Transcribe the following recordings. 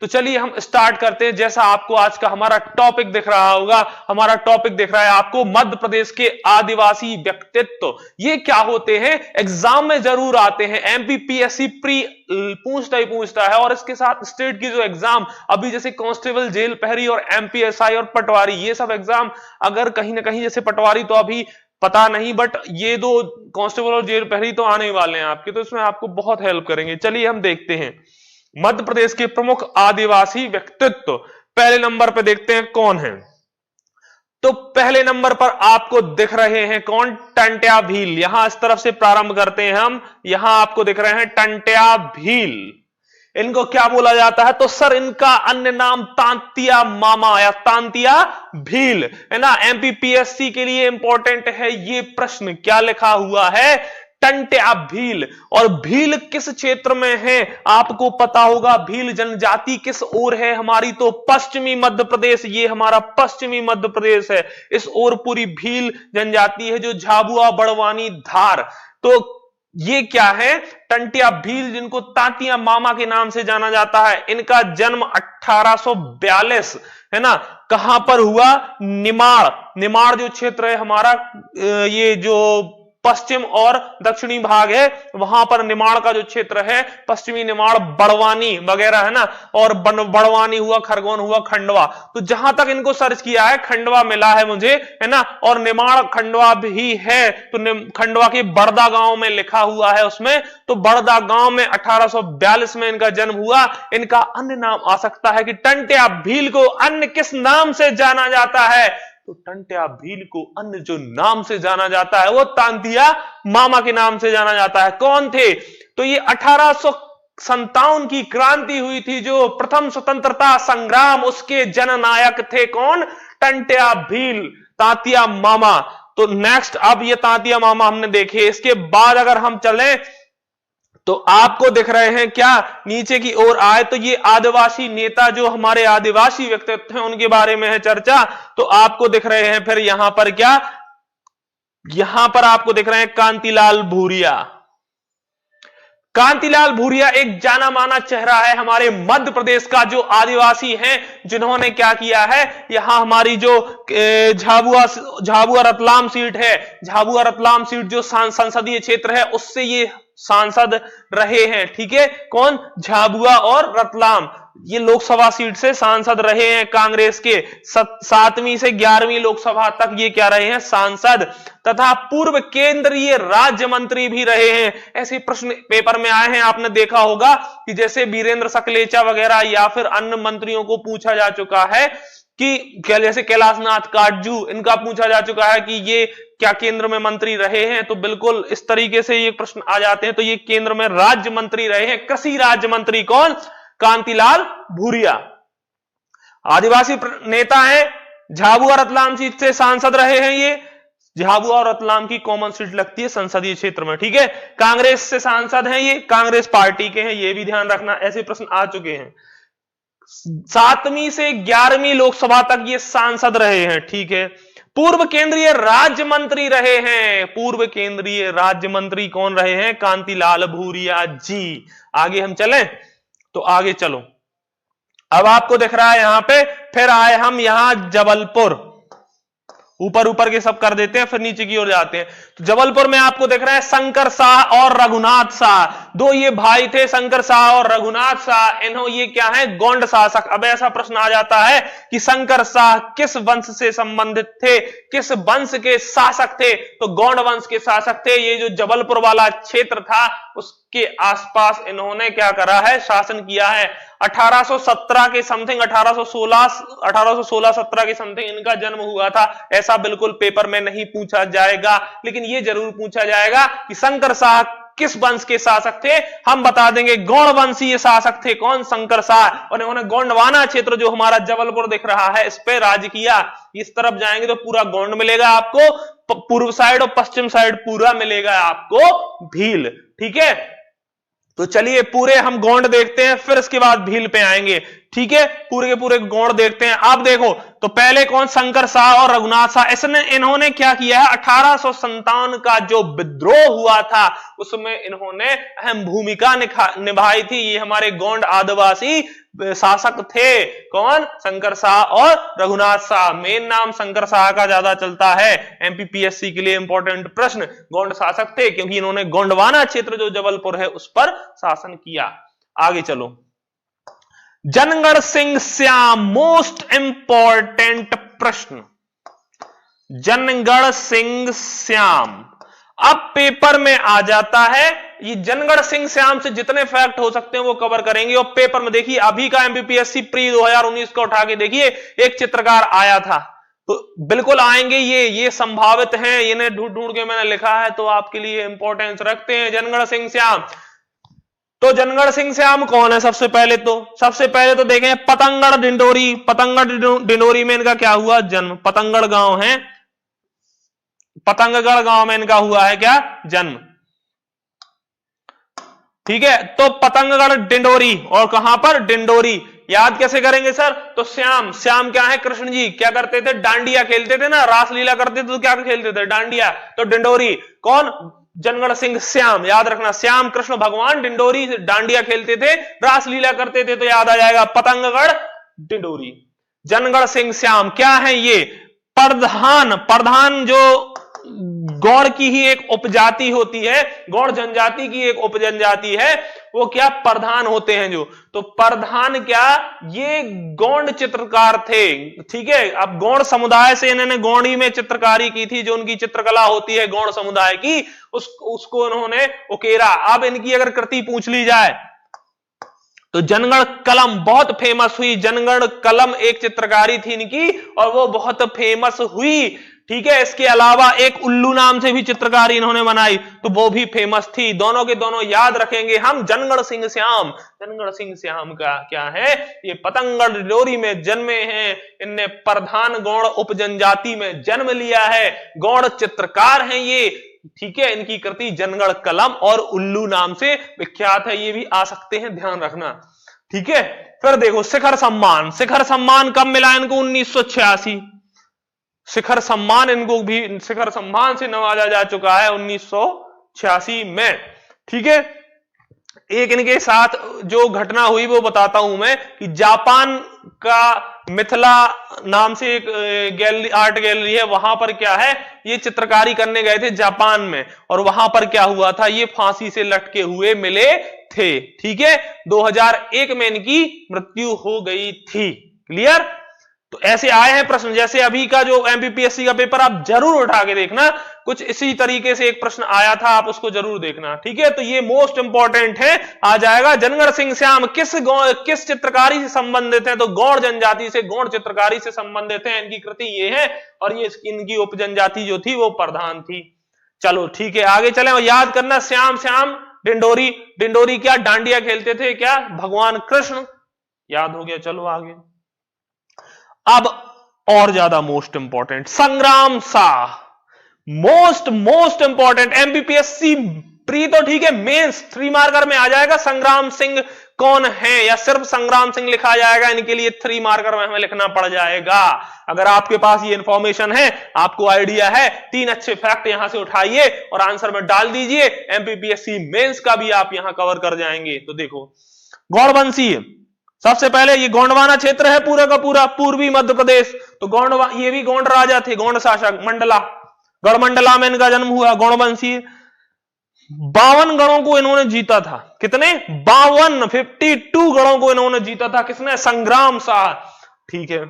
तो चलिए हम स्टार्ट करते हैं। जैसा आपको आज का हमारा टॉपिक दिख रहा होगा, हमारा टॉपिक दिख रहा है आपको मध्य प्रदेश के आदिवासी व्यक्तित्व। ये क्या होते हैं, एग्जाम में जरूर आते हैं, एमपीपीएससी प्री पूछता ही पूछता है। और इसके साथ स्टेट की जो एग्जाम अभी जैसे कांस्टेबल, जेल प्रहरी और एमपीएसआई और पटवारी, ये सब एग्जाम अगर कहीं ना कहीं, जैसे पटवारी तो अभी पता नहीं, बट ये दो कांस्टेबल और जेल प्रहरी तो आने ही वाले हैं आपके, तो इसमें आपको बहुत हेल्प करेंगे। चलिए हम देखते हैं मध्य प्रदेश के प्रमुख आदिवासी व्यक्तित्व। पहले नंबर पे देखते हैं कौन है। तो पहले नंबर पर आपको दिख रहे हैं कौन, टंट्या भील। यहां इस तरफ से प्रारंभ करते हैं हम। यहां आपको दिख रहे हैं टंट्या भील। इनको क्या बोला जाता है, तो सर इनका अन्य नाम तांतिया मामा या तांतिया भील है ना। एमपीपीएससी के लिए इंपॉर्टेंट है ये प्रश्न, क्या लिखा हुआ है, टंट्या भील। और भील किस क्षेत्र में है आपको पता होगा, भील जनजाति किस ओर है हमारी, तो पश्चिमी मध्य प्रदेश। ये हमारा पश्चिमी मध्य प्रदेश है, इस ओर पूरी भील जनजाति है, जो झाबुआ, बड़वानी, धार। तो ये क्या है, टंट्या भील, जिनको तांतिया मामा के नाम से जाना जाता है। इनका जन्म 1842 है ना, कहां पर हुआ, निमाड़। निमाड़ जो क्षेत्र है हमारा, ये जो पश्चिम और दक्षिणी भाग है, वहां पर निमाड़ का जो क्षेत्र है, पश्चिमी निमाड़, बड़वानी वगैरह है ना। और बड़वानी हुआ, खरगोन हुआ, खंडवा। तो जहां तक इनको सर्च किया है, खंडवा मिला है मुझे, है ना। और निमाड़ खंडवा भी है, तो खंडवा के बड़दा गांव में लिखा हुआ है उसमें। तो बड़दा गांव में 1842 में इनका जन्म हुआ। इनका अन्य नाम आ सकता है कि टंट्या भील को अन्य किस नाम से जाना जाता है, तो टंट्या भील को अन्य जो नाम से जाना जाता है वो तांतिया मामा के नाम से जाना जाता है। कौन थे, तो ये 1857 की क्रांति हुई थी, जो प्रथम स्वतंत्रता संग्राम, उसके जननायक थे कौन, टंट्या भील, तांतिया मामा। तो नेक्स्ट, अब ये तांतिया मामा हमने देखे। इसके बाद अगर हम चलें तो आपको दिख रहे हैं क्या, नीचे की ओर आए तो ये आदिवासी नेता, जो हमारे आदिवासी व्यक्तित्व हैं उनके बारे में है चर्चा। तो आपको दिख रहे हैं फिर यहां पर क्या, यहां पर आपको दिख रहे हैं कांतिलाल भूरिया। कांतिलाल भूरिया एक जाना माना चेहरा है हमारे मध्य प्रदेश का, जो आदिवासी हैं, जिन्होंने क्या किया है, यहां हमारी जो झाबुआ रतलाम सीट है, झाबुआ रतलाम सीट जो संसदीय क्षेत्र है, उससे ये सांसद रहे हैं। ठीक है, कौन, झाबुआ और रतलाम, ये लोकसभा सीट से सांसद रहे हैं कांग्रेस के। 7वीं से 11वीं लोकसभा तक ये क्या रहे हैं, सांसद, तथा पूर्व केंद्रीय राज्य मंत्री भी रहे हैं। ऐसे प्रश्न पेपर में आए हैं, आपने देखा होगा कि जैसे वीरेंद्र सकलेचा वगैरह या फिर अन्य मंत्रियों को पूछा जा चुका है कि जैसे कैलाशनाथ काटजू, इनका पूछा जा चुका है कि ये क्या केंद्र में मंत्री रहे हैं। तो बिल्कुल इस तरीके से ये प्रश्न आ जाते हैं। तो ये केंद्र में राज्य मंत्री रहे हैं, कृषि राज्य मंत्री कौन, कांतिलाल भूरिया। आदिवासी नेता हैं, झाबुआ रतलाम सीट से सांसद रहे हैं ये। झाबुआ और रतलाम की कॉमन सीट लगती है संसदीय क्षेत्र में। ठीक है, कांग्रेस से सांसद हैं ये, कांग्रेस पार्टी के हैं, ये भी ध्यान रखना, ऐसे प्रश्न आ चुके हैं। 7वीं से 11वीं लोकसभा तक ये सांसद रहे हैं। ठीक है, पूर्व केंद्रीय राज्य मंत्री रहे हैं। पूर्व केंद्रीय राज्य मंत्री कौन रहे हैं, कांतिलाल भूरिया जी। आगे हम चलें, तो आगे चलो। अब आपको दिख रहा है यहां पे, फिर आए हम यहां जबलपुर। ऊपर ऊपर के सब कर देते हैं, फिर नीचे की ओर जाते हैं। तो जबलपुर में आपको दिख रहा है शंकर शाह और रघुनाथ शाह, दो ये भाई थे, शंकर शाह और रघुनाथ शाह। इन्हों ये क्या है, गोंड शासक। अब ऐसा प्रश्न आ जाता है कि शंकर शाह किस वंश से संबंधित थे, किस वंश के शासक थे, तो गोंड वंश के शासक थे। ये जो जबलपुर वाला क्षेत्र था उसके आसपास इन्होंने क्या करा है, शासन किया है। 1817 के समथिंग, 1816-17 के समथिंग इनका जन्म हुआ था। ऐसा बिल्कुल पेपर में नहीं पूछा जाएगा, लेकिन यह जरूर पूछा जाएगा कि शंकर शाह किस वंश के शासक थे। हम बता देंगे गौड़ वंशीय शासक थे कौन, शंकर शाह। और इन्होंने गोंडवाना क्षेत्र जो हमारा जबलपुर दिख रहा है, इस पे राज किया। इस तरफ जाएंगे तो पूरा गोंड मिलेगा आपको, पूर्व साइड और पश्चिम साइड पूरा मिलेगा आपको भील। ठीक है, तो चलिए पूरे हम गोंड देखते हैं, फिर इसके बाद भील पे आएंगे। ठीक है, पूरे के पूरे गोंड देखते हैं। आप देखो तो पहले कौन, शंकर शाह और रघुनाथ शाह। इन्होंने क्या किया है, 1857 का जो विद्रोह हुआ था उसमें इन्होंने अहम भूमिका निभाई थी। ये हमारे गोंड आदिवासी शासक थे। कौन? शंकर शाह और रघुनाथ शाह। मेन नाम शंकर शाह का ज्यादा चलता है, एमपीपीएससी के लिए इंपॉर्टेंट प्रश्न। गोंड शासक थे क्योंकि इन्होंने गोंडवाना क्षेत्र जो जबलपुर है उस पर शासन किया। आगे चलो, जनगण सिंह श्याम, मोस्ट इंपॉर्टेंट प्रश्न। जनगण सिंह श्याम अब पेपर में आ जाता है। ये जनगण सिंह श्याम से जितने फैक्ट हो सकते हैं वो कवर करेंगे। और पेपर में देखिए, अभी का एमपीपीएससी प्री 2019 का उठा के देखिए, एक चित्रकार आया था, तो बिल्कुल आएंगे ये संभावित हैं। इन्हें ढूंढ के मैंने लिखा है तो आपके लिए इंपॉर्टेंस रखते हैं। जनगण सिंह श्याम, तो जनगण सिंह श्याम कौन है? सबसे पहले तो देखें पतंगड़ डिंडोरी। पतंगड़ डिंडोरी में इनका क्या हुआ? जन्म। पतंगड़ गांव है, पतंगगढ़ गांव में इनका हुआ है क्या? जन्म। ठीक है, तो पतंगगढ़ डिंडोरी, और कहां पर? डिंडोरी। याद कैसे करेंगे सर? तो श्याम क्या है? कृष्ण जी। क्या करते थे? डांडिया खेलते थे ना, रासलीला करते थे तो क्या खेलते थे? डांडिया। तो डिंडोरी कौन? जनगण सिंह श्याम। याद रखना, श्याम कृष्ण भगवान, डिंडोरी डांडिया खेलते थे, रासलीला करते थे, तो याद आ जाएगा पतंगगढ़ डिंडोरी। जनगण सिंह श्याम क्या है ये? प्रधान जो गौड़ की ही एक उपजाति होती है, गौड़ जनजाति की एक उपजनजाति है, वो क्या? प्रधान होते हैं जो। तो प्रधान क्या? ये गौड़ चित्रकार थे। ठीक है, अब गौड़ समुदाय से इन्होंने गौड़ी में चित्रकारी की थी, जो उनकी चित्रकला होती है गौड़ समुदाय की, उसको इन्होंने उकेरा। अब इनकी अगर कृति पूछ ली जाए तो जनगण कलम बहुत फेमस हुई। जनगण कलम एक चित्रकारी थी इनकी और वो बहुत फेमस हुई। ठीक है, इसके अलावा एक उल्लू नाम से भी चित्रकारी इन्होंने बनाई, तो वो भी फेमस थी। दोनों के दोनों याद रखेंगे हम। जनगण सिंह श्याम, जनगण सिंह श्याम का क्या है? ये पतंगड़ डिंडोरी में जन्मे हैं। इनने प्रधान गौड़ उपजनजाति में जन्म लिया है, गौड़ चित्रकार हैं ये। ठीक है, इनकी कृति जनगण कलम और उल्लू नाम से विख्यात है। ये भी आ सकते हैं, ध्यान रखना। ठीक है, फिर देखो शिखर सम्मान। शिखर सम्मान कब मिला इनको? 1986। शिखर सम्मान इनको भी शिखर सम्मान से नवाजा जा चुका है 1986 में। ठीक है, एक इनके साथ जो घटना हुई वो बताता हूं मैं, कि जापान का मिथिला नाम से एक गैलरी, आर्ट गैलरी है, वहां पर क्या है, ये चित्रकारी करने गए थे जापान में, और वहां पर क्या हुआ था, ये फांसी से लटके हुए मिले थे। ठीक है, 2001 में इनकी मृत्यु हो गई थी। क्लियर? तो ऐसे आए हैं प्रश्न, जैसे अभी का जो एमपीपीएससी का पेपर आप जरूर उठा के देखना, कुछ इसी तरीके से एक प्रश्न आया था, आप उसको जरूर देखना। ठीक है, तो ये मोस्ट इंपॉर्टेंट है, आ जाएगा। जनगण सिंह श्याम किस चित्रकारी से संबंधित है? तो गौड़ जनजाति से, गौड़ चित्रकारी से संबंधित है। इनकी कृति ये है, और ये इनकी उपजनजाति जो थी वो प्रधान थी। चलो ठीक है, आगे चले। याद करना, श्याम डिंडोरी। डिंडोरी क्या? डांडिया खेलते थे क्या? भगवान कृष्ण। याद हो गया। चलो आगे। अब और ज्यादा मोस्ट इंपॉर्टेंट, संग्राम Shah. Most important MPPSC pre तो ठीक है, मेंस 3 मार्कर में आ जाएगा। संग्राम सिंह कौन है, या सिर्फ संग्राम सिंह लिखा जाएगा, इनके लिए 3 मार्कर में हमें लिखना पड़ जाएगा। अगर आपके पास ये इंफॉर्मेशन है, आपको आइडिया है, 3 अच्छे फैक्ट यहां से उठाइए और आंसर में डाल दीजिए। एमपीपीएससी मेंस का भी आप यहां कवर कर जाएंगे। तो देखो, गौड़वंशी, सबसे पहले ये गोंडवाना क्षेत्र है पूरा का पूरा, पूर्वी मध्य प्रदेश। तो ये भी गोंड राजा थे, गोंड शासक। मंडला, गढ़मंडला में इनका जन्म हुआ। गौड़वंशी 52 गणों को इन्होंने जीता था। कितने? 52 गणों को इन्होंने जीता था। किसने? संग्राम शाह। ठीक है,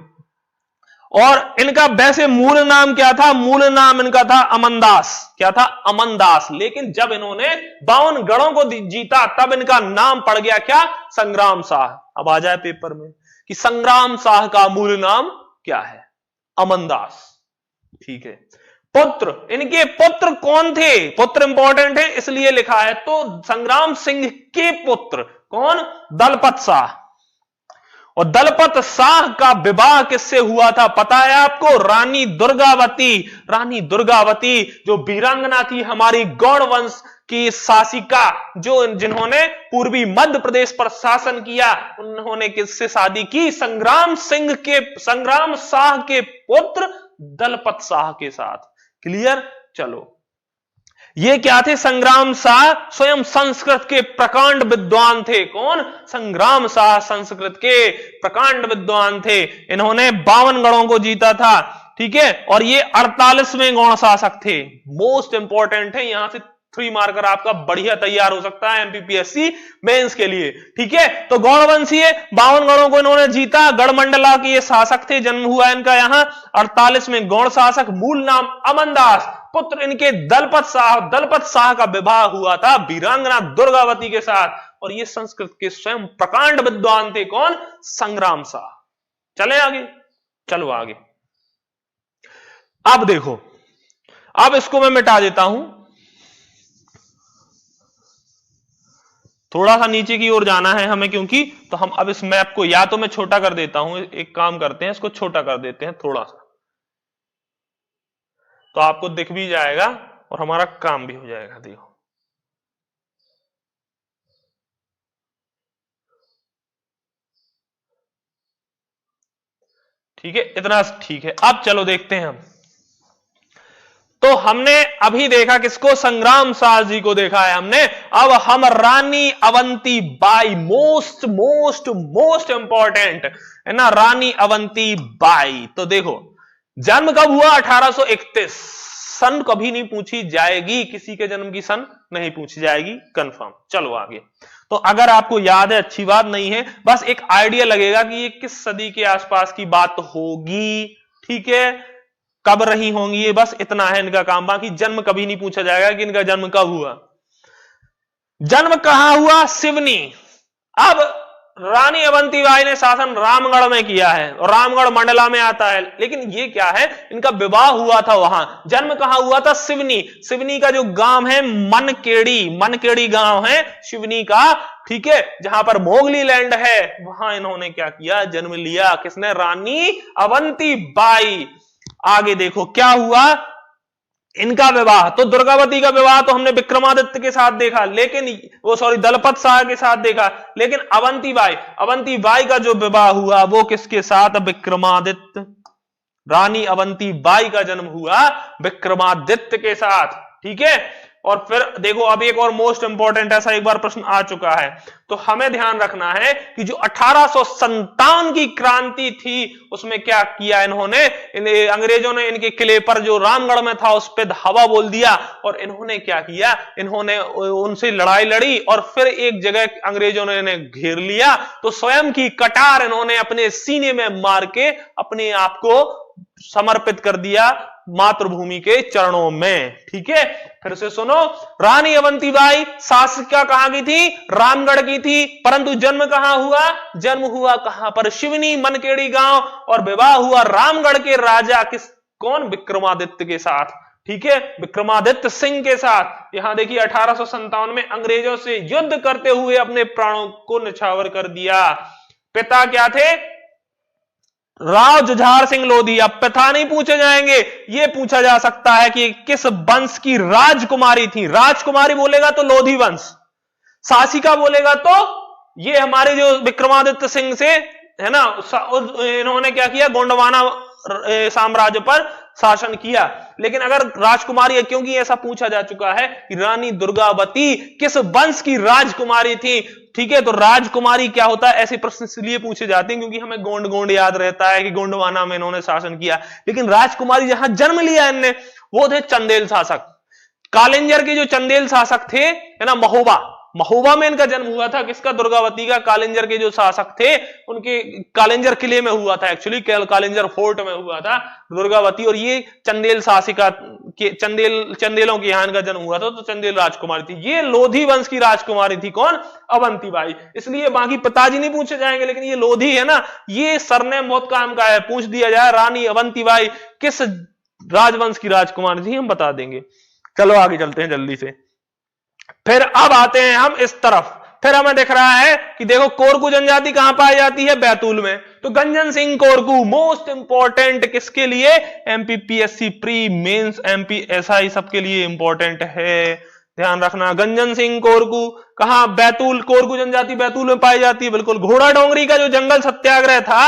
और इनका वैसे मूल नाम क्या था? मूल नाम इनका था अमनदास। क्या था? अमनदास। लेकिन जब इन्होंने 52 गणों को जीता तब इनका नाम पड़ गया क्या? संग्राम शाह। अब आ जाए पेपर में कि संग्राम शाह का मूल नाम क्या है? अमनदास। ठीक है, पुत्र, इनके पुत्र कौन थे? पुत्र इंपॉर्टेंट है इसलिए लिखा है। तो संग्राम सिंह के पुत्र कौन? दलपत शाह। और दलपत शाह का विवाह किससे हुआ था पता है आपको? रानी दुर्गावती। रानी दुर्गावती जो वीरांगना थी, हमारी गौड़ वंश की शासिका, जिन्होंने पूर्वी मध्य प्रदेश पर शासन किया, उन्होंने किससे शादी की? संग्राम शाह के पुत्र दलपत शाह के साथ। क्लियर? चलो, ये क्या थे? संग्राम शाह स्वयं संस्कृत के प्रकांड विद्वान थे। कौन? संग्राम शाह संस्कृत के प्रकांड विद्वान थे। इन्होंने 52 गणों को जीता था, ठीक है, और ये 48वें गौण शासक थे। मोस्ट इंपॉर्टेंट है, यहां से 3 मार्कर आपका बढ़िया तैयार हो सकता है एमपीपीएससी मेंस के लिए, ठीक है। तो गौड़वंशीय 52 गणों को इन्होंने जीता। गढ़मंडला के ये शासक थे, जन्म हुआ इनका यहां 48वें गौड़ शासक। मूल नाम अमनदास, पुत्र इनके दलपत शाह। दलपत शाह का विवाह हुआ था वीरांगना दुर्गावती के साथ, और ये संस्कृत के स्वयं प्रकांड विद्वान थे। कौन? संग्राम शाह। चले आगे, चलो आगे। अब देखो, अब इसको मैं मिटा देता हूं, थोड़ा सा नीचे की ओर जाना है हमें, क्योंकि तो हम अब इस मैप को या तो मैं छोटा कर देता हूं, एक काम करते हैं इसको छोटा कर देते हैं थोड़ा सा, तो आपको दिख भी जाएगा और हमारा काम भी हो जाएगा। देखो, ठीक है, इतना ठीक है। अब चलो देखते हैं हम। तो हमने अभी देखा किसको? संग्राम शाह जी को देखा है हमने। अब हम Rani Avanti Bai, most most most important है ना, रानी अवंती बाई। तो देखो, जन्म कब हुआ? 1831। सन कभी नहीं पूछी जाएगी, किसी के जन्म की सन नहीं पूछी जाएगी, कंफर्म। चलो आगे। तो अगर आपको याद है, अच्छी बात नहीं है, बस एक आइडिया लगेगा कि ये किस सदी के आसपास की बात होगी, ठीक है, कब रही होंगी, ये बस इतना है इनका काम। बाकी जन्म कभी नहीं पूछा जाएगा कि इनका जन्म कब हुआ। जन्म कहां हुआ? सिवनी। अब रानी अवंतीबाई ने शासन रामगढ़ में किया है, और रामगढ़ मंडला में आता है, लेकिन ये क्या है, इनका विवाह हुआ था वहां। जन्म कहां हुआ था? सिवनी। सिवनी का जो गांव है मनकेड़ी, मनकेड़ी गांव है सिवनी का, ठीक है, जहां पर मोगली लैंड है, वहां इन्होंने क्या किया? जन्म लिया। किसने? रानी अवंतीबाई। आगे देखो क्या हुआ इनका विवाह। तो दुर्गावती का विवाह तो हमने विक्रमादित्य के साथ देखा, लेकिन वो सॉरी दलपत शाह के साथ देखा, लेकिन अवंतीबाई का जो विवाह हुआ वो किसके साथ? विक्रमादित्य। रानी अवंतीबाई का जन्म हुआ विक्रमादित्य के साथ, ठीक है। और फिर देखो, अब एक और मोस्ट इंपॉर्टेंट ऐसा एक बार प्रश्न आ चुका है, तो हमें ध्यान रखना है कि जो 1857 की क्रांति थी उसमें क्या किया इन्होंने? अंग्रेजों ने इनके किले पर जो रामगढ़ में था उस पर धावा बोल दिया, और इन्होंने क्या किया? इन्होंने उनसे लड़ाई लड़ी, और फिर एक जगह अंग्रेजों ने इन्हें घेर लिया, तो स्वयं की कटार इन्होंने अपने सीने में मार के अपने आप को समर्पित कर दिया मातृभूमि के चरणों में, ठीक है। फिर से सुनो, रानी अवंतीबाई शासिका कहां की थी? रामगढ़ की थी, परंतु जन्म कहां हुआ? जन्म हुआ कहां पर? शिवनी, मनकेड़ी गांव, और विवाह हुआ रामगढ़ के राजा कौन? विक्रमादित्य के साथ, ठीक है, विक्रमादित्य सिंह के साथ। यहां देखिए 1857 में अंग्रेजों से युद्ध करते हुए अपने प्राणों को निछावर कर दिया। पिता क्या थे? राव जुझार सिंह लोधी। अब पिता नहीं पूछे जाएंगे, ये पूछा जा सकता है कि किस वंश की राजकुमारी थी। राजकुमारी बोलेगा तो लोधी वंश, शासिका बोलेगा तो ये हमारे जो विक्रमादित्य सिंह से है ना, इन्होंने क्या किया? गोंडवाना साम्राज्य पर शासन किया। लेकिन अगर राजकुमारी है, क्योंकि ऐसा पूछा जा चुका है कि रानी दुर्गावती किस वंश की राजकुमारी थी, ठीक है, तो राजकुमारी क्या होता है? ऐसे प्रश्न इसलिए पूछे जाते हैं क्योंकि हमें गोंड याद रहता है कि गोंडवाना में इन्होंने शासन किया, लेकिन राजकुमारी जहां जन्म लिया इनने वो थे चंदेल शासक। कालिंजर के जो चंदेल शासक थे, है ना, महोबा में इनका जन्म हुआ था। किसका? दुर्गावती का। कालिंजर के जो शासक थे उनके कालिंजर किले में हुआ था, एक्चुअली कालिंजर फोर्ट में हुआ था दुर्गावती, और ये चंदेल शासिका के चंदेलों के यहां इनका जन्म हुआ था, तो चंदेल राजकुमारी थी। ये लोधी वंश की राजकुमारी थी। कौन? अवंतीबाई। इसलिए बाकी पिताजी नहीं पूछे जाएंगे, लेकिन ये लोधी है ना, ये सरनेम बहुत काम का है, पूछ दिया जाए रानी अवंतीबाई किस राजवंश की राजकुमारी थी, हम बता देंगे। चलो आगे चलते हैं जल्दी से। फिर अब आते हैं हम इस तरफ। फिर हमें दिख रहा है कि देखो कोरकू जनजाति कहां पाई जाती है? बैतूल में। तो गंजन सिंह कोरकू मोस्ट इंपॉर्टेंट किसके लिए? एमपीपीएससी प्री मेंस एमपीएसआई सबके लिए इंपॉर्टेंट है, ध्यान रखना। गंजन सिंह कोरकू कहां? बैतूल। कोरकू जनजाति बैतूल में पाई जाती है, बिल्कुल। घोड़ा डोंगरी का जो जंगल सत्याग्रह था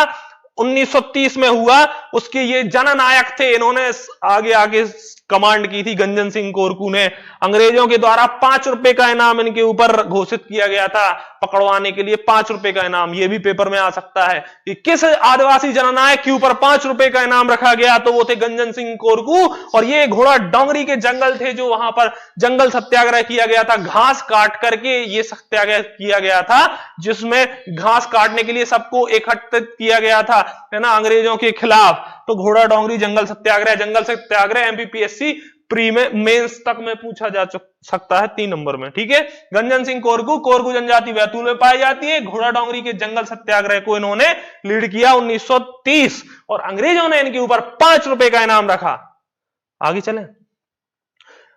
1930 में हुआ, उसके ये जननायक थे, इन्होंने आगे आगे कमांड की थी। गंजन सिंह कोरकू ने अंग्रेजों के द्वारा 5 रुपए का इनाम इनके ऊपर घोषित किया गया था, पकड़वाने के लिए 5 रुपए का इनाम। यह भी पेपर में आ सकता है कि किस आदिवासी जननायक के ऊपर 5 रुपए का इनाम रखा गया, तो वो थे गंजन सिंह कोरकू। और ये घोड़ा डोंगरी के जंगल थे, जो वहां पर जंगल सत्याग्रह किया गया था, घास काट करके ये सत्याग्रह किया गया था, जिसमें घास काटने के लिए सबको एकत्रित किया गया था, है ना, अंग्रेजों के खिलाफ। तो घोड़ा डोंगरी जंगल सत्याग्रह एमपीपीएससी प्री में मेंस तक में पूछा जा सकता है 3 नंबर में, ठीक है। गंजन सिंह कोरकू जनजाति बैतूल में पाई जाती है। घोड़ा डोंगरी के जंगल सत्याग्रह को इन्होंने लीड किया 1930, और अंग्रेजों ने इनके ऊपर 5 रुपए का इनाम रखा। आगे चलें,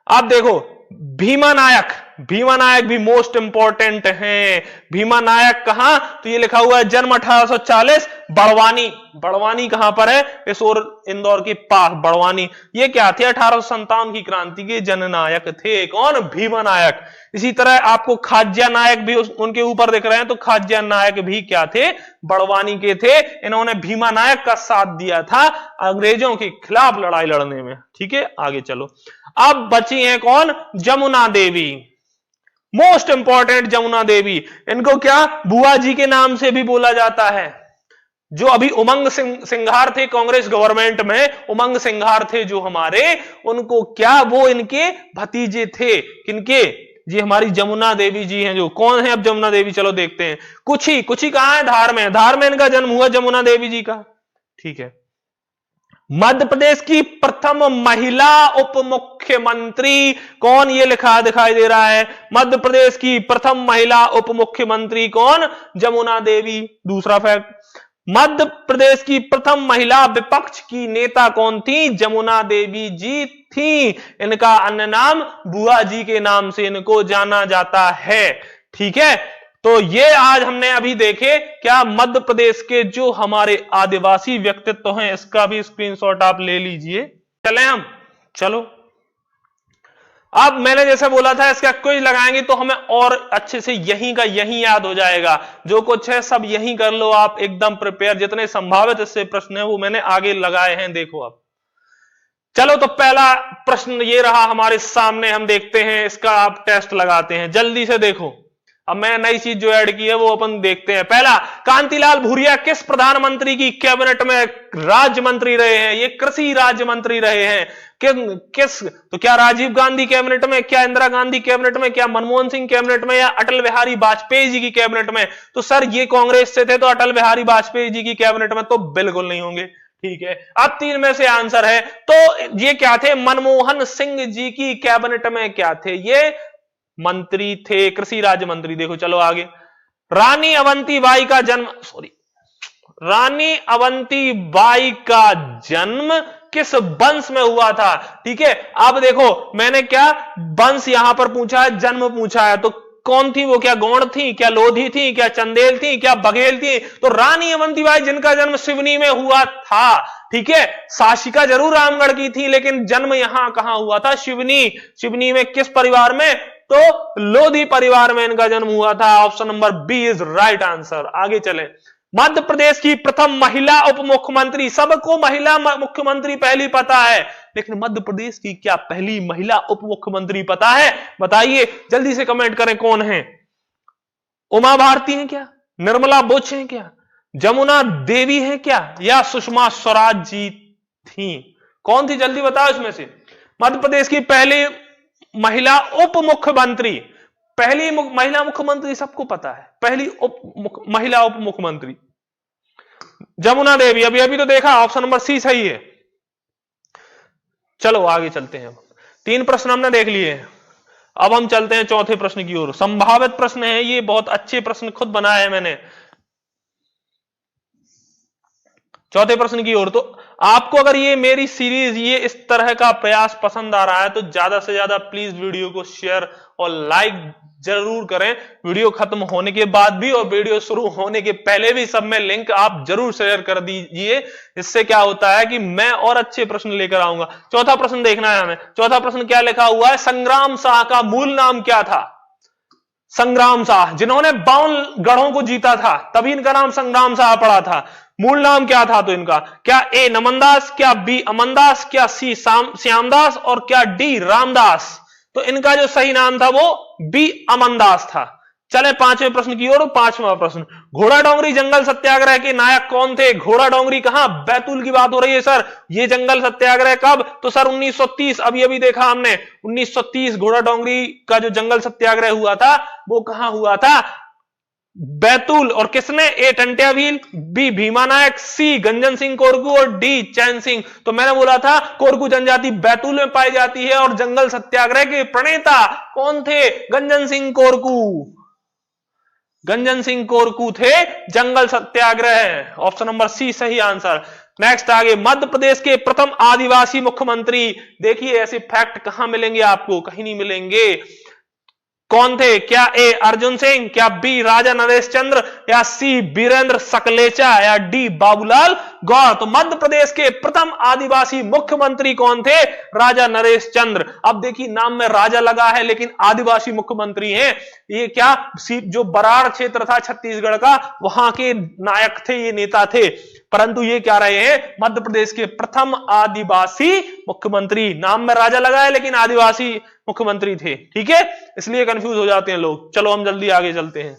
आप देखो भीमा नायक भी मोस्ट इंपॉर्टेंट हैं। भीमा नायक कहां, तो ये लिखा हुआ है जन्म 1840, बड़वानी कहां पर है, इंदौर के पास बड़वानी। ये क्या थे, 1857 की क्रांति के जननायक थे। कौन, भीमा नायक। इसी तरह आपको खाज्या नायक भी उनके ऊपर दिख रहे हैं, तो खाज्या नायक भी क्या थे, बड़वानी के थे। इन्होंने भीमा नायक का साथ दिया था अंग्रेजों के खिलाफ लड़ाई लड़ने में, ठीक है। आगे चलो, अब बची हैं कौन, जमुना देवी, मोस्ट इंपॉर्टेंट जमुना देवी। इनको क्या बुआ जी के नाम से भी बोला जाता है। जो अभी उमंग सिंघार थे कांग्रेस गवर्नमेंट में, उमंग सिंघार थे जो हमारे, उनको क्या, वो इनके भतीजे थे। किनके, जी हमारी जमुना देवी जी हैं। जो कौन है अब जमुना देवी, चलो देखते हैं। कुछी कहां है, धार में इनका जन्म हुआ जमुना देवी जी का, ठीक है। मध्य प्रदेश की प्रथम महिला उप मुख्यमंत्री कौन, ये लिखा दिखाई दे रहा है, मध्य प्रदेश की प्रथम महिला उप मुख्यमंत्री कौन, जमुना देवी। दूसरा फैक्ट, मध्य प्रदेश की प्रथम महिला विपक्ष की नेता कौन थी, जमुना देवी जी थी। इनका अन्य नाम बुआ जी के नाम से इनको जाना जाता है, ठीक है। तो ये आज हमने अभी देखे क्या, मध्य प्रदेश के जो हमारे आदिवासी व्यक्तित्व हैं, इसका भी स्क्रीनशॉट आप ले लीजिए। चलें हम, चलो। अब मैंने जैसे बोला था इसका क्विज लगाएंगे तो हमें और अच्छे से यहीं का यहीं याद हो जाएगा। जो कुछ है सब यहीं कर लो आप, एकदम प्रिपेयर। जितने संभावित इससे प्रश्न है वो मैंने आगे लगाए हैं, देखो आप। चलो, तो पहला प्रश्न ये रहा हमारे सामने, हम देखते हैं इसका, आप टेस्ट लगाते हैं, जल्दी से देखो। अब मैं नई चीज जो ऐड की है वो अपन देखते हैं। पहला, कांतिलाल भूरिया किस प्रधानमंत्री की कैबिनेट में राज्य मंत्री रहे हैं, ये कृषि राज्य मंत्री रहे हैं। किस, तो क्या राजीव गांधी कैबिनेट में, क्या इंदिरा गांधी कैबिनेट में, क्या मनमोहन सिंह कैबिनेट में, या अटल बिहारी वाजपेयी जी की कैबिनेट में। तो सर ये कांग्रेस से थे, तो अटल बिहारी वाजपेयी जी की कैबिनेट में तो बिल्कुल नहीं होंगे, ठीक है। अब 3 में से आंसर है, तो ये क्या थे, मनमोहन सिंह जी की कैबिनेट में क्या थे, ये मंत्री थे, कृषि राज्य मंत्री। देखो चलो आगे, रानी अवंतीबाई का जन्म किस वंश में हुआ था, ठीक है। अब देखो मैंने क्या वंश यहां पर पूछा है, जन्म पूछा है, तो कौन थी वो, क्या गौड़ थी, क्या लोधी थी, क्या चंदेल थी, क्या बघेल थी। तो रानी अवंतीबाई जिनका जन्म सिवनी में हुआ था, ठीक है। शासिका जरूर रामगढ़ की थी, लेकिन जन्म यहां कहां हुआ था, शिवनी में। किस परिवार में, तो लोधी परिवार में इनका जन्म हुआ था। Option number B is right answer. आगे चले, मध्य प्रदेश की प्रथम महिला उप मुख्यमंत्री, सबको महिला मुख्यमंत्री पहली पता है, लेकिन मध्य प्रदेश की क्या पहली महिला उप मुख्यमंत्री पता है, बताइए जल्दी से कमेंट करें, कौन है। उमा भारती है क्या, निर्मला बुच है क्या, जमुना देवी है क्या, या सुषमा स्वराज जी थी, कौन थी, जल्दी बताओ इसमें से। मध्य प्रदेश की पहली महिला उप मुख्यमंत्री, पहली महिला मुख्यमंत्री सबको पता है, पहली महिला उप मुख्यमंत्री जमुना देवी। अभी तो देखा, ऑप्शन नंबर सी सही है। चलो आगे चलते हैं, 3 प्रश्न हमने देख लिए हैं, अब हम चलते हैं चौथे प्रश्न की ओर। संभावित प्रश्न है ये, बहुत अच्छे प्रश्न खुद बनाए हैं मैंने। चौथे प्रश्न की ओर, तो आपको अगर ये मेरी सीरीज, ये इस तरह का प्रयास पसंद आ रहा है, तो ज्यादा से ज्यादा प्लीज वीडियो को शेयर और लाइक जरूर करें। वीडियो खत्म होने के बाद भी और वीडियो शुरू होने के पहले भी सब में लिंक आप जरूर शेयर कर दीजिए। इससे क्या होता है कि मैं और अच्छे प्रश्न लेकर आऊंगा। चौथा प्रश्न देखना है हमें। चौथा प्रश्न क्या लिखा हुआ है, संग्राम शाह का मूल नाम क्या था। संग्राम शाह जिन्होंने 52 गढ़ों को जीता था, तभी इनका नाम संग्राम शाह पड़ा था। मूल नाम क्या था तो इनका, क्या ए नमनदास, क्या बी अमनदास, क्या सी श्यामदास और क्या डी रामदास। तो इनका जो सही नाम था वो बी अमनदास था। चले पांचवें प्रश्न की ओर। पांचवा प्रश्न, घोड़ा डोंगरी जंगल सत्याग्रह के नायक कौन थे? घोड़ा डोंगरी कहां? बैतूल की बात हो रही है सर। ये जंगल सत्याग्रह कब? तो सर 1930, अभी अभी देखा हमने 1930 घोड़ा डोंगरी का जो जंगल सत्याग्रह हुआ था वो कहां हुआ था? बैतूल। और किसने? ए टंट्या भील, बी भीमा नायक, सी गंजन सिंह कोरकू और डी चैन सिंह। तो मैंने बोला था कोरकू जनजाति बैतूल में पाई जाती है और जंगल सत्याग्रह के प्रणेता कौन थे? गंजन सिंह कोरकू। गंजन सिंह कोरकू थे जंगल सत्याग्रह। ऑप्शन नंबर सी सही आंसर। नेक्स्ट आगे, मध्य प्रदेश के प्रथम आदिवासी मुख्यमंत्री। देखिए ऐसे फैक्ट कहां मिलेंगे आपको? कहीं नहीं मिलेंगे। कौन थे? क्या ए अर्जुन सिंह, क्या बी राजा नरेश चंद्र, या सी बीरेंद्र सकलेचा, या डी बाबूलाल गौर। तो मध्य प्रदेश के प्रथम आदिवासी मुख्यमंत्री कौन थे? राजा नरेश चंद्र। अब देखिए नाम में राजा लगा है लेकिन आदिवासी मुख्यमंत्री हैं। ये क्या जो बराड़ क्षेत्र था छत्तीसगढ़ का, वहां के नायक थे, ये नेता थे। परंतु ये क्या रहे हैं? मध्य प्रदेश के प्रथम आदिवासी मुख्यमंत्री। नाम में राजा लगा है लेकिन आदिवासी मुख्यमंत्री थे। ठीक है, इसलिए कंफ्यूज हो जाते हैं लोग। चलो हम जल्दी आगे चलते हैं।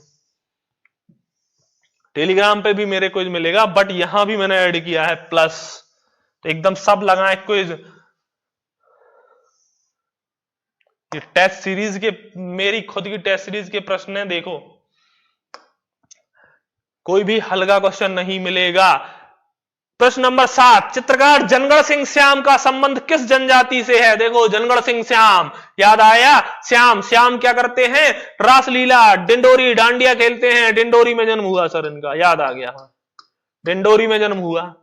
टेलीग्राम पे भी मेरे क्विज मिलेगा, बट यहां भी मैंने ऐड किया है प्लस, तो एकदम सब लगाए क्विज। ये टेस्ट सीरीज के, मेरी खुद की टेस्ट सीरीज के प्रश्न है, देखो कोई भी हल्का क्वेश्चन नहीं मिलेगा। प्रश्न नंबर 7, चित्रकार जनगण सिंह श्याम का संबंध किस जनजाति से है? देखो जनगण सिंह श्याम, याद आया? श्याम श्याम क्या करते हैं? रासलीला, डिंडोरी, डांडिया खेलते हैं। डिंडोरी में जन्म हुआ सर इनका, याद आ गया। डिंडोरी में जन्म हुआ।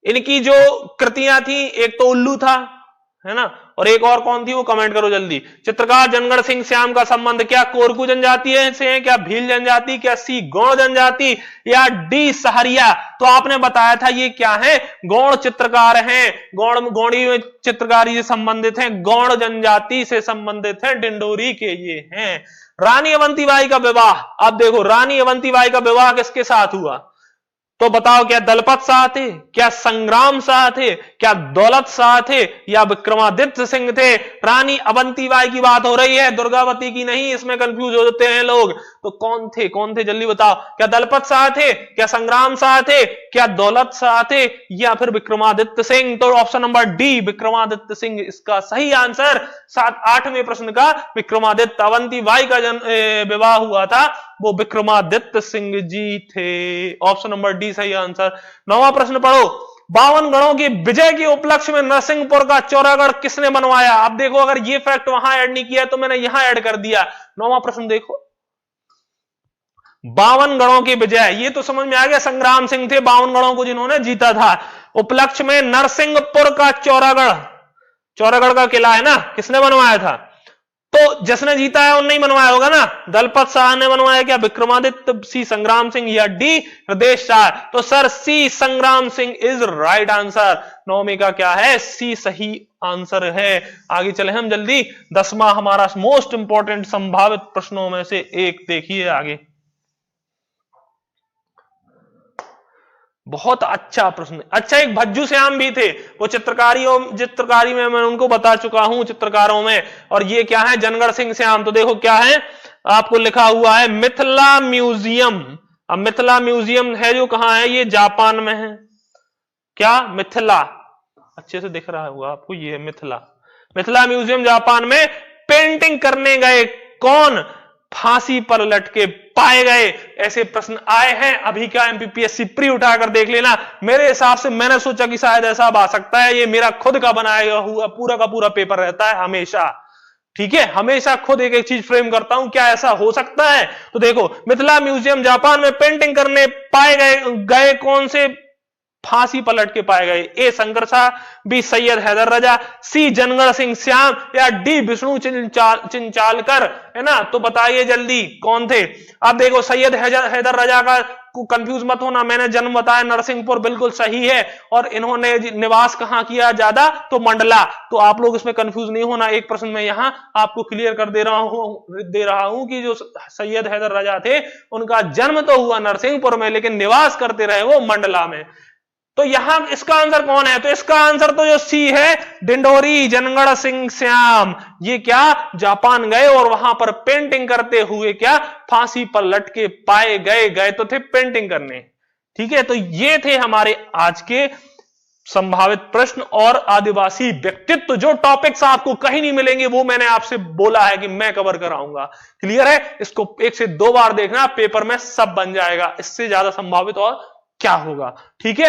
इनकी जो कृतियां थी, एक तो उल्लू था, है ना, और एक और कौन थी वो कमेंट करो जल्दी। चित्रकार जनगण सिंह श्याम का संबंध क्या कोरकू जनजाति से है, क्या भील जनजाति, क्या सी गौड़ जनजाति, या डी सहरिया। तो आपने बताया था ये क्या है? गौड़ चित्रकार हैं, गौड़ी में चित्रकारी से संबंधित हैं, गौड़ जनजाति से संबंधित हैं, डिंडोरी के ये हैं। रानी अवंतीबाई का विवाह, अब देखो रानी अवंतीबाई का विवाह किसके साथ हुआ? तो बताओ, क्या दलपत शाह थे, क्या संग्राम शाह थे, क्या दौलत शाह थे, या विक्रमादित्य सिंह थे? रानी अवंतीबाई की बात हो रही है, दुर्गावती की नहीं, इसमें कंफ्यूज हो जाते हैं लोग। तो कौन थे? कौन थे जल्दी बताओ। क्या दलपत शाह थे, क्या संग्राम शाह थे, क्या दौलत शाह थे, या फिर विक्रमादित्य सिंह? तो option number D Vikramaditya Singh इसका सही आंसर। 8वें प्रश्न का विक्रमादित्य अवंतीबाई का विवाह हुआ था, वो विक्रमादित्य सिंह जी थे। ऑप्शन नंबर डी सही आंसर। 9वां प्रश्न पढ़ो, 52 गणों की विजय के उपलक्ष्य में नरसिंहपुर का चौरागढ़ किसने बनवाया? अब देखो अगर ये फैक्ट वहां ऐड नहीं किया तो मैंने यहां ऐड कर दिया। 9वां प्रश्न देखो, 52 गणों की विजय, ये तो समझ में आ गया, संग्राम सिंह थे 52 गणों को जिन्होंने जीता था। उपलक्ष्य में नरसिंहपुर का चौरागढ़, चौरागढ़ का किला है ना, किसने बनवाया था? तो जिसने जीता है उन्होंने ही बनवाया होगा ना। दलपत शाह ने बनवाया, क्या विक्रमादित्य, सी संग्राम सिंह, या डी हृदय शाह? तो सर सी संग्राम सिंह इज राइट आंसर। 9वीं का क्या है? सी सही आंसर है। आगे चले हम जल्दी। 10वां हमारा मोस्ट इंपॉर्टेंट संभावित प्रश्नों में से एक, देखिए आगे, बहुत अच्छा प्रश्न। अच्छा, एक भज्जू श्याम भी थे, वो चित्रकारी में मैं उनको बता चुका हूं चित्रकारों में। और ये क्या है? जनगण सिंह श्याम। तो देखो क्या है, आपको लिखा हुआ है मिथिला म्यूजियम। अब मिथिला म्यूजियम है जो कहां है? ये जापान में है। क्या? मिथिला, अच्छे से दिख रहा होगा आपको, ये है मिथिला। मिथिला म्यूजियम जापान में। पेंटिंग करने गए कौन? फांसी पर लटके पाए गए। ऐसे प्रश्न आए हैं अभी का एमपीपीएससी प्री उठाकर देख लेना। मेरे हिसाब से मैंने सोचा कि शायद ऐसा आ सकता है, ये मेरा खुद का बनाया हुआ पूरा का पूरा पेपर रहता है हमेशा। ठीक है, हमेशा खुद एक एक चीज फ्रेम करता हूं, क्या ऐसा हो सकता है? तो देखो, मिथिला म्यूजियम जापान में पेंटिंग करने पाए गए कौन से फांसी पर लटके पाए गए? ए शंकर शाह, बी सैयद हैदर रजा, सी जनगण सिंह श्याम, या डी विष्णु चिंचालकर, है ना? तो बताइए जल्दी कौन थे? अब देखो सैयद हैदर रजा का कंफ्यूज मत होना, मैंने जन्म बताया नरसिंहपुर, बिल्कुल सही है। और इन्होंने निवास कहां किया ज्यादा? तो मंडला। तो आप लोग इसमें कंफ्यूज नहीं होना, एक प्रश्न में यहां आपको क्लियर कर दे रहा हूं कि जो सैयद हैदर रजा थे उनका जन्म तो हुआ नरसिंहपुर में, लेकिन निवास करते रहे वो मंडला में। तो यहां इसका आंसर कौन है? तो इसका आंसर तो जो सी है, डिंडोरी जनगण सिंह श्याम। ये क्या जापान गए और वहां पर पेंटिंग करते हुए क्या फांसी पर लटके पाए गए तो थे पेंटिंग करने। ठीक है, तो ये थे हमारे आज के संभावित प्रश्न और आदिवासी व्यक्तित्व। जो टॉपिक्स आपको कहीं नहीं मिलेंगे वो मैंने आपसे बोला है कि मैं कवर कराऊंगा। क्लियर है? इसको 1 से 2 बार देखना, पेपर में सब बन जाएगा। इससे ज्यादा संभावित और क्या होगा? ठीक है।